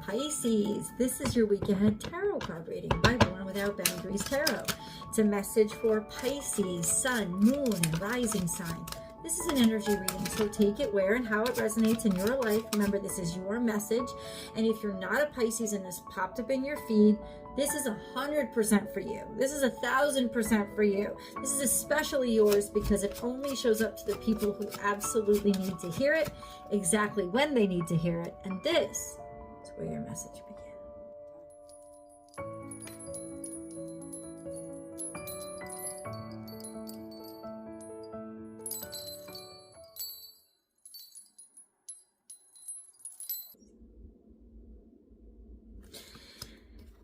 Pisces, this is your week ahead tarot card reading by Born Without Boundaries Tarot. It's a message for Pisces, Sun, Moon, and Rising sign. This is an energy reading, so take it where and how it resonates in your life. Remember, this is your message, and if you're not a Pisces and this popped up in your feed, this is 100% for you. This is 1000% for you. This is especially yours because it only shows up to the people who absolutely need to hear it, exactly when they need to hear it, and this is where your message begins.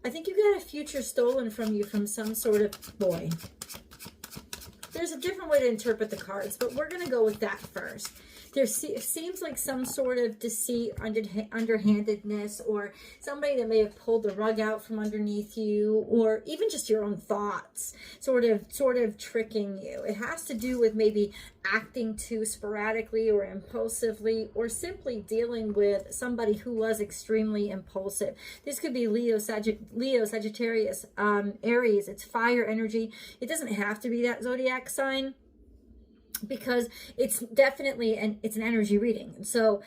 I think you got a future stolen from you from some sort of boy. There's a different way to interpret the cards, but we're going to go with that first. There seems like some sort of deceit, underhandedness, or somebody that may have pulled the rug out from underneath you, or even just your own thoughts, sort of tricking you. It has to do with maybe acting too sporadically or impulsively, or simply dealing with somebody who was extremely impulsive. This could be Leo, Sagittarius, Aries. It's fire energy. It doesn't have to be that zodiac sign, because it's definitely it's an energy reading. So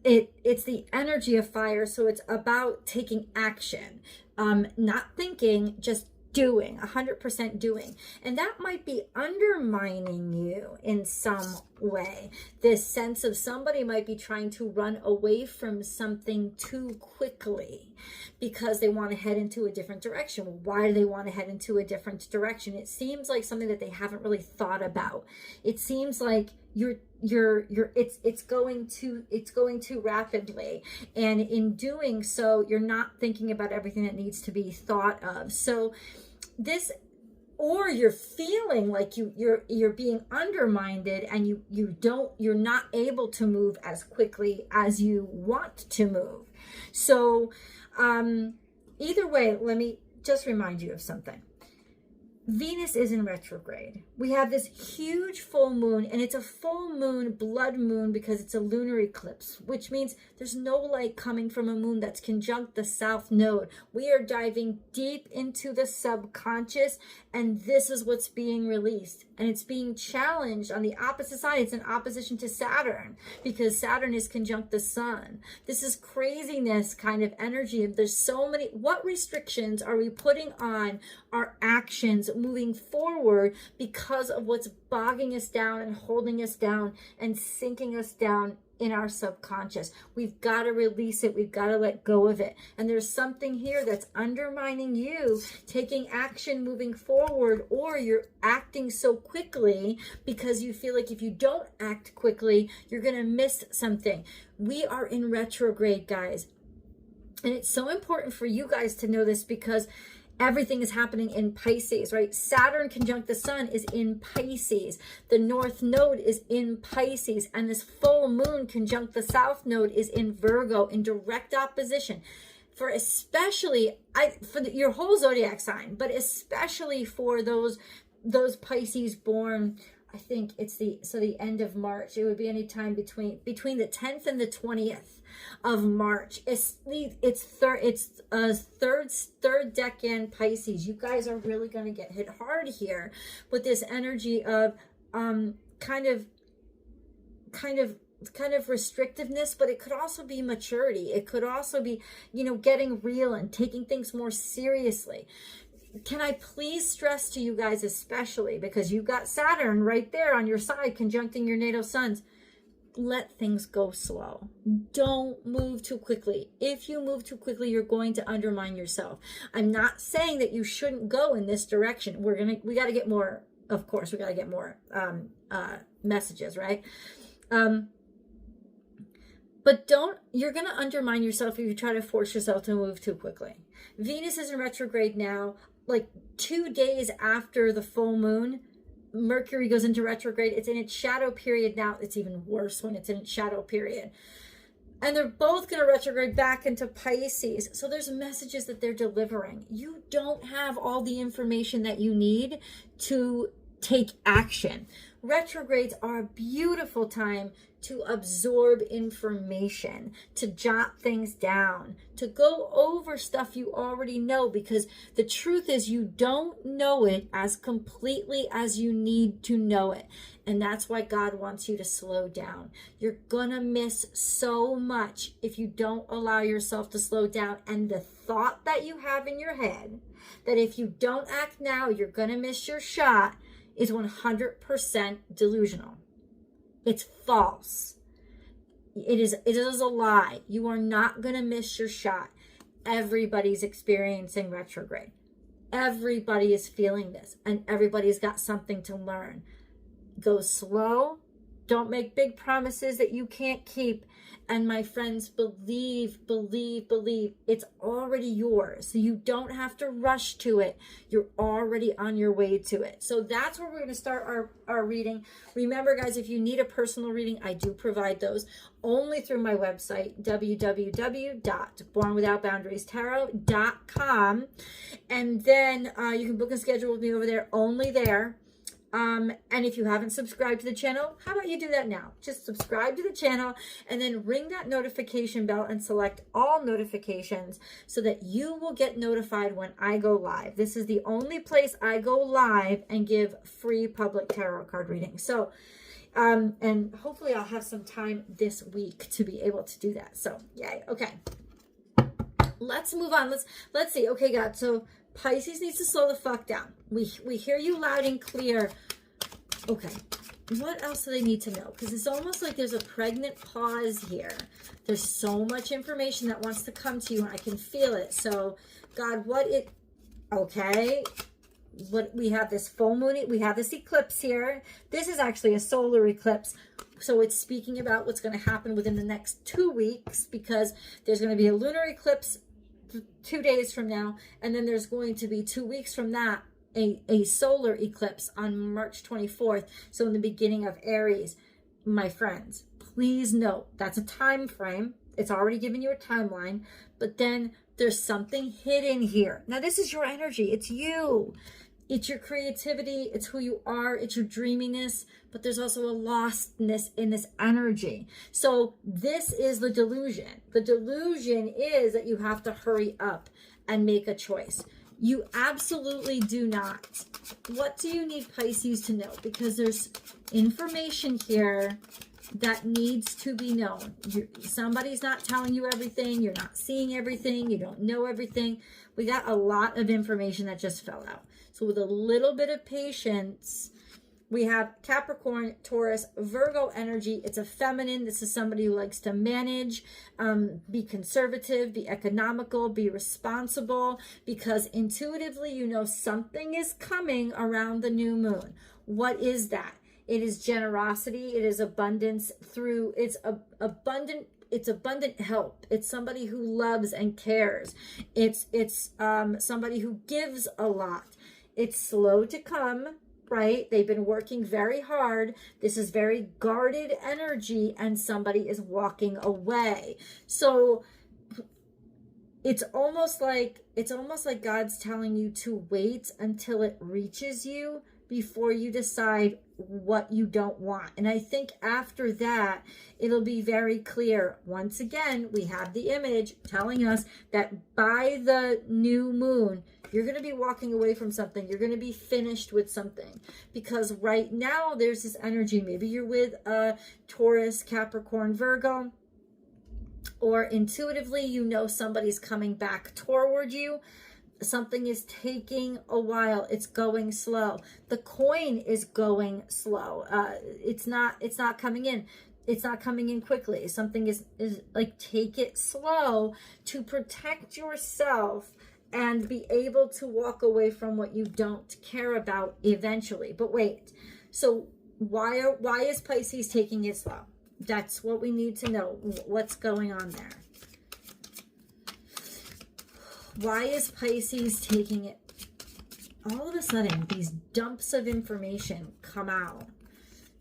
it's the energy of fire. So it's about taking action, not thinking, just doing, 100% doing. And that might be undermining you in some way. This sense of somebody might be trying to run away from something too quickly because they want to head into a different direction. Why do they want to head into a different direction? It seems like something that they haven't really thought about. It seems like it's going too rapidly, and in doing so you're not thinking about everything that needs to be thought of. So this, or you're feeling like you're being undermined, and you're not able to move as quickly as you want to move. So either way, let me just remind you of something. Venus is in retrograde. We have this huge full moon, and it's a full moon, blood moon, because it's a lunar eclipse, which means there's no light coming from a moon that's conjunct the south node. We are diving deep into the subconscious, and this is what's being released. And it's being challenged on the opposite side. It's in opposition to Saturn, because Saturn is conjunct the sun. This is craziness kind of energy. There's so many. What restrictions are we putting on our actions moving forward because of what's bogging us down and holding us down and sinking us down in our subconscious? We've got to release it. We've got to let go of it. And there's something here that's undermining you taking action moving forward, or you're acting so quickly because you feel like if you don't act quickly, you're going to miss something. We are in retrograde, guys. And it's so important for you guys to know this, because everything is happening in Pisces, right? Saturn conjunct the sun is in Pisces. The north node is in Pisces. And this full moon conjunct the south node is in Virgo, in direct opposition. For especially, your whole zodiac sign, but especially for those Pisces born, I think it's the end of March. It would be any time between the 10th and the 20th of March. It's third decade Pisces. You guys are really going to get hit hard here with this energy of kind of restrictiveness, but it could also be maturity. It could also be, getting real and taking things more seriously. Can I please stress to you guys, especially because you've got Saturn right there on your side conjuncting your natal suns, let things go slow. Don't move too quickly. If you move too quickly, you're going to undermine yourself. I'm not saying that you shouldn't go in this direction. We got to get more, of course, we got to get more messages, right? But you're going to undermine yourself if you try to force yourself to move too quickly. Venus is in retrograde now, like 2 days after the full moon. Mercury goes into retrograde. It's in its shadow period now. It's even worse when it's in its shadow period. And they're both going to retrograde back into Pisces. So there's messages that they're delivering. You don't have all the information that you need to take action. Retrogrades are a beautiful time to absorb information, to jot things down, to go over stuff you already know, because the truth is you don't know it as completely as you need to know it. And that's why God wants you to slow down. You're gonna miss so much if you don't allow yourself to slow down. And the thought that you have in your head that if you don't act now, you're gonna miss your shot is 100% delusional. It's false. It is a lie. You are not going to miss your shot. Everybody's experiencing retrograde. Everybody is feeling this, and everybody's got something to learn. Go slow. Don't make big promises that you can't keep. And my friends, believe. It's already yours. So you don't have to rush to it. You're already on your way to it. So that's where we're going to start our reading. Remember, guys, if you need a personal reading, I do provide those only through my website, www.bornwithoutboundariestarot.com. And then you can book a schedule with me over there, only there. And if you haven't subscribed to the channel, how about you do that now? Just subscribe to the channel and then ring that notification bell and select all notifications so that you will get notified when I go live. This is the only place I go live and give free public tarot card readings. So, and hopefully I'll have some time this week to be able to do that. So, yay. Okay. Let's move on. Let's see. Okay, God. So Pisces needs to slow the fuck down. We hear you loud and clear. Okay. What else do they need to know? Because it's almost like there's a pregnant pause here. There's so much information that wants to come to you, and I can feel it. So, God, okay. What we have this full moon, we have this eclipse here. This is actually a solar eclipse. So it's speaking about what's going to happen within the next 2 weeks, because there's going to be a lunar eclipse 2 days from now, and then there's going to be 2 weeks from that a solar eclipse on March 24th. So in the beginning of Aries, my friends, please note that's a time frame. It's already given you a timeline, but then there's something hidden here. Now this is your energy. It's you. It's your creativity. It's who you are. It's your dreaminess, but there's also a lostness in this energy. So this is the delusion. The delusion is that you have to hurry up and make a choice. You absolutely do not. What do you need Pisces to know? Because there's information here that needs to be known. Somebody's not telling you everything. You're not seeing everything. You don't know everything. We got a lot of information that just fell out. So with a little bit of patience, we have Capricorn, Taurus, Virgo energy. It's a feminine. This is somebody who likes to manage, be conservative, be economical, be responsible, because intuitively you know something is coming around the new moon. What is that? It is generosity. It is abundance through, it's abundant help. It's somebody who loves and cares. It's somebody who gives a lot. It's slow to come, right? They've been working very hard. This is very guarded energy, and somebody is walking away. So it's almost like God's telling you to wait until it reaches you before you decide what you don't want. And I think after that, it'll be very clear. Once again, we have the image telling us that by the new moon, you're going to be walking away from something. You're going to be finished with something. Because right now, there's this energy. Maybe you're with Taurus, Capricorn, Virgo, or intuitively, you know somebody's coming back toward you. Something is taking a while. It's going slow. The coin is going slow. It's not coming in. It's not coming in quickly. Something is like, take it slow to protect yourself and be able to walk away from what you don't care about eventually. But wait, so why is Pisces taking it slow? That's what we need to know. What's going on there? Why is Pisces taking it? All of a sudden, these dumps of information come out.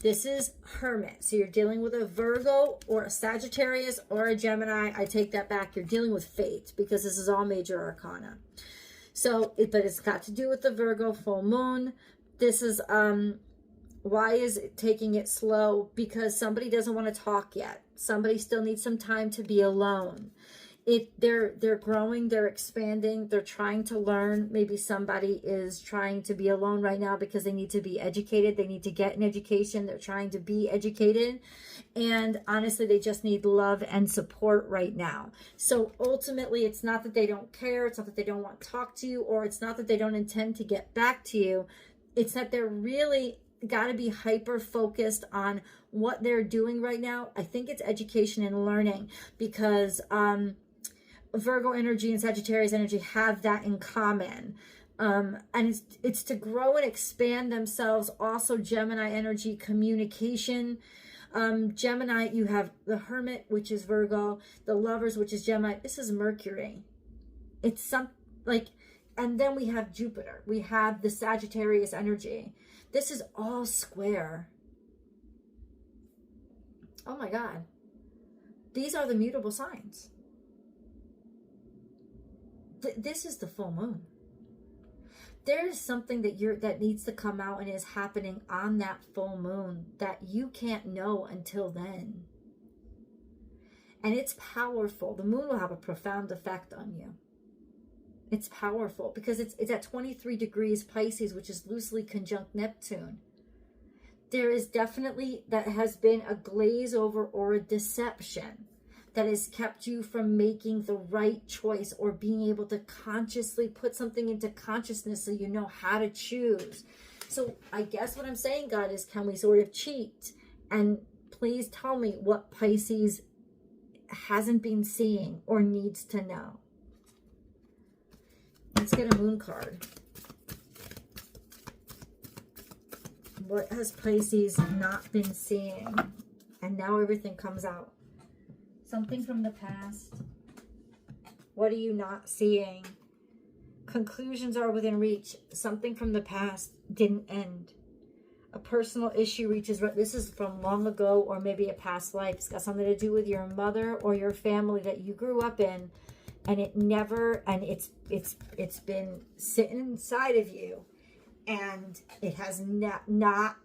This is Hermit. So you're dealing with a Virgo or a Sagittarius or a Gemini. I take that back. You're dealing with fate, because this is all major arcana. So, but it's got to do with the Virgo full moon. This is Why is it taking it slow? Because somebody doesn't want to talk yet. Somebody still needs some time to be alone. They're growing, they're expanding, they're trying to learn. Maybe somebody is trying to be alone right now because they need to be educated. They need to get an education. They're trying to be educated. And honestly, they just need love and support right now. So ultimately, it's not that they don't care. It's not that they don't want to talk to you, or it's not that they don't intend to get back to you. It's that they're really got to be hyper focused on what they're doing right now. I think it's education and learning, because Virgo energy and Sagittarius energy have that in common. And it's to grow and expand themselves. Also Gemini energy, communication. Gemini, you have the Hermit, which is Virgo, the Lovers, which is Gemini. This is Mercury. It's some like, and then we have Jupiter. We have the Sagittarius energy. This is all square. Oh my God. These are the mutable signs. This is the full moon. There is something that needs to come out and is happening on that full moon that you can't know until then. And it's powerful. The moon will have a profound effect on you. It's powerful because it's at 23 degrees Pisces, which is loosely conjunct Neptune. There is definitely, that has been a glaze over or a deception that has kept you from making the right choice, or being able to consciously put something into consciousness so you know how to choose. So I guess what I'm saying, God, is can we sort of cheat? And please tell me what Pisces hasn't been seeing or needs to know. Let's get a moon card. What has Pisces not been seeing? And now everything comes out. Something from the past. What are you not seeing? Conclusions are within reach. Something from the past didn't end. A personal issue reaches, this is from long ago or maybe a past life. It's got something to do with your mother or your family that you grew up in, and it never, and it's been sitting inside of you, and it has not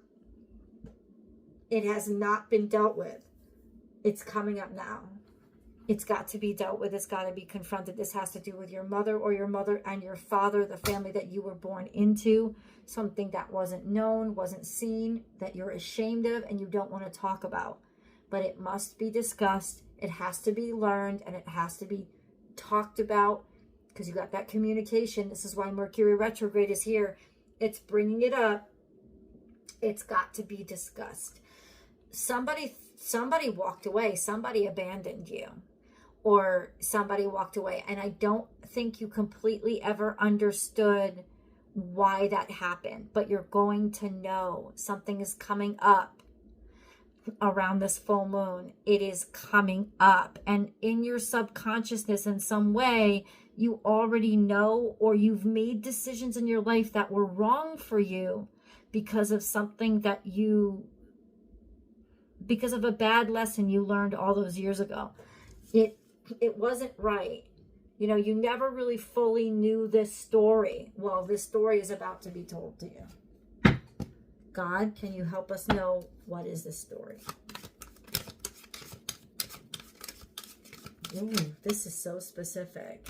been dealt with. It's coming up now. It's got to be dealt with. It's got to be confronted. This has to do with your mother or your mother and your father, the family that you were born into, something that wasn't known, wasn't seen, that you're ashamed of and you don't want to talk about. But it must be discussed. It has to be learned, and it has to be talked about, because you got that communication. This is why Mercury retrograde is here. It's bringing it up. It's got to be discussed. Somebody walked away. Somebody abandoned you, or somebody walked away. And I don't think you completely ever understood why that happened, but you're going to know. Something is coming up around this full moon. It is coming up, and in your subconsciousness in some way, you already know, or you've made decisions in your life that were wrong for you because of something that because of a bad lesson you learned all those years ago. It wasn't right. You know, you never really fully knew this story. Well, this story is about to be told to you. God, can you help us know what is this story? Ooh, this is so specific.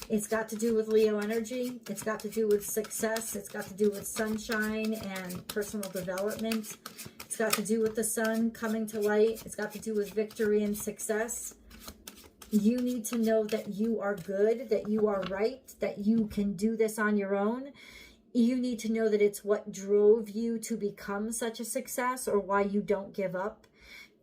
It's got to do with Leo energy. It's got to do with success. It's got to do with sunshine and personal development. It's got to do with the sun coming to light. It's got to do with victory and success. You need to know that you are good, that you are right, that you can do this on your own. You need to know that it's what drove you to become such a success, or why you don't give up.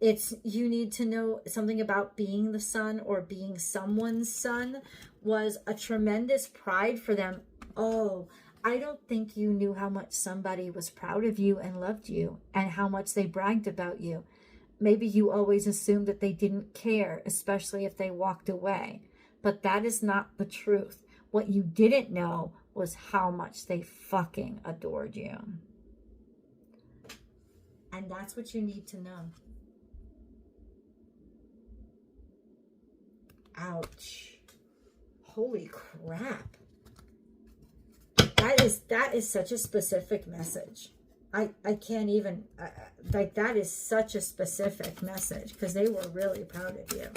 You need to know something about being the son, or being someone's son was a tremendous pride for them. Oh, I don't think you knew how much somebody was proud of you and loved you, and how much they bragged about you. Maybe you always assumed that they didn't care, especially if they walked away. But that is not the truth. What you didn't know was how much they fucking adored you. And that's what you need to know. Ouch. Holy crap. That is such a specific message. I can't even, like, that is such a specific message, because they were really proud of you.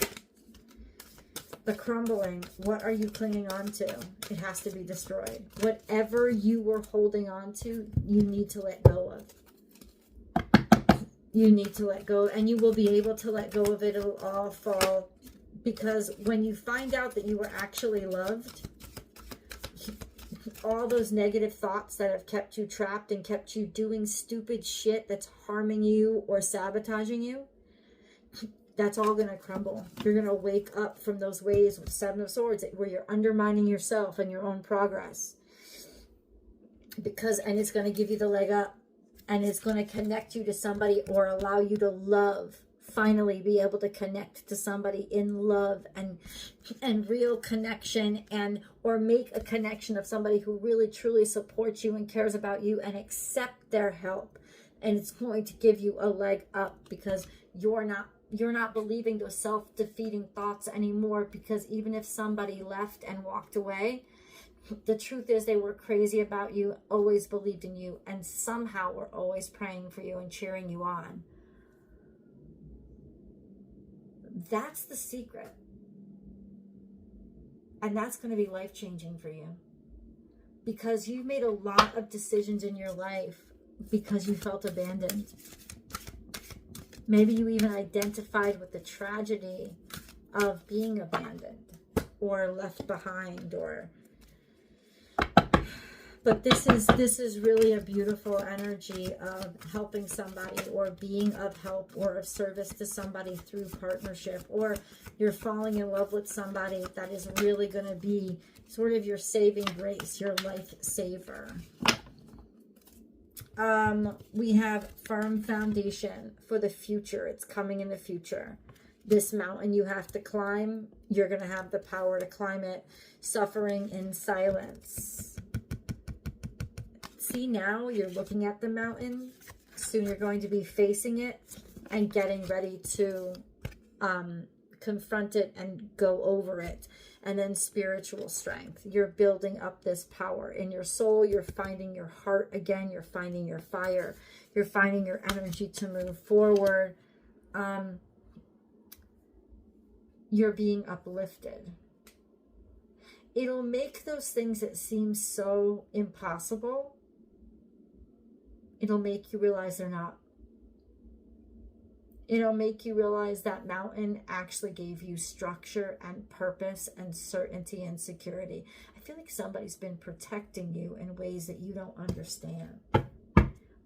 The crumbling, what are you clinging on to? It has to be destroyed. Whatever you were holding on to, you need to let go of. You need to let go, and you will be able to let go of it. It'll all fall, because when you find out that you were actually loved, all those negative thoughts that have kept you trapped and kept you doing stupid shit that's harming you or sabotaging you, that's all going to crumble. You're going to wake up from those ways with Seven of Swords where you're undermining yourself and your own progress. And it's going to give you the leg up, and it's going to connect you to somebody, or allow you to love. Finally be able to connect to somebody in love and real connection, or make a connection of somebody who really truly supports you and cares about you and accept their help. And it's going to give you a leg up, because you're not believing those self-defeating thoughts anymore, because even if somebody left and walked away, the truth is they were crazy about you, always believed in you, and somehow were always praying for you and cheering you on. That's the secret. And that's going to be life-changing for you, because you made a lot of decisions in your life because you felt abandoned. Maybe you even identified with the tragedy of being abandoned or left behind, but this is really a beautiful energy of helping somebody, or being of help or of service to somebody through partnership, or you're falling in love with somebody that is really going to be sort of your saving grace, your life saver. We have firm foundation for the future. It's coming in the future. This mountain you have to climb, you're going to have the power to climb it. Suffering in silence. See, now you're looking at the mountain. Soon you're going to be facing it and getting ready to confront it and go over it. And then spiritual strength. You're building up this power in your soul. You're finding your heart again. You're finding your fire. You're finding your energy to move forward. You're being uplifted. It'll make those things that seem so impossible, it'll make you realize they're not. It'll make you realize that mountain actually gave you structure and purpose and certainty and security. I feel like somebody's been protecting you in ways that you don't understand.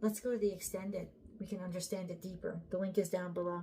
Let's go to the extended. We can understand it deeper. The link is down below.